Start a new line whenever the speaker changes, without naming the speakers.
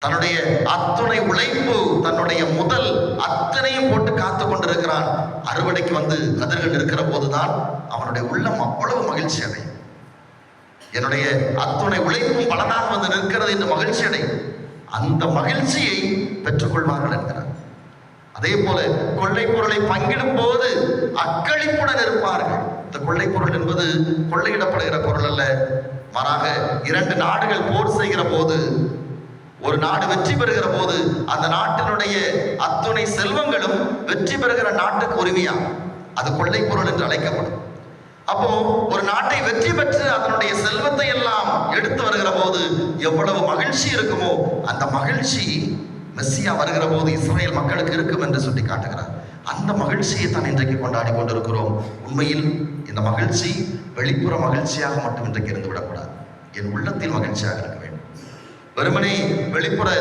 தன்னுடைய அத்துணை உழைப்பு, தன்னுடைய முதல் அத்தனையும் போட்டு காத்து கொண்டிருக்கிறான். அறுவடைக்கு வந்து கதிர்கள் இருக்கிற போதுதான் அவனுடைய உள்ளம் அவ்வளவு மகிழ்ச்சி அடையும். என்னுடைய அத்துணை உழைப்பும் பலனாக வந்து நிற்கிறது என்று மகிழ்ச்சி அடையும். அந்த மகிழ்ச்சியை பெற்றுக்கொள்வார்கள் என்கிறார். அதே போல கொள்ளை பொருளை பங்கிடும் போது அக்களிப்புடன் இருப்பார்கள். இந்த கொள்ளை பொருள் என்பது கொள்ளையிடப்படுகிற பொருள் அல்ல. மாறாக இரண்டு நாடுகள் போர் செய்கிற போது, ஒரு நாடு வெற்றி பெறுகிற போது அந்த நாட்டினுடைய அத்துணை செல்வங்களும் வெற்றி பெறுகிற நாட்டுக்கு உரிமையா, அது கொள்ளை பொருள் என்று அழைக்கப்படும். அப்போ ஒரு நாட்டை வெற்றி பெற்று அதனுடைய செல்வத்தை எல்லாம் எடுத்து வருகிற போது எவ்வளவு மகிழ்ச்சி இருக்குமோ, அந்த மகிழ்ச்சி மெஸ்ஸியா வருகிற போது இஸ்ரேல் மக்களுக்கு இருக்கும் என்று சுட்டி காட்டுகிறார். அந்த மகிழ்ச்சியை தான் இன்றைக்கு கொண்டாடி கொண்டிருக்கிறோம். உண்மையில் இந்த மகிழ்ச்சி வெளிப்புற மகிழ்ச்சியாக மட்டும் இன்றைக்கு இருந்து விடக்கூடாது. என் உள்ளத்தில் மகிழ்ச்சியாக இருக்க வேண்டும். வெறுமனே வெளிப்புற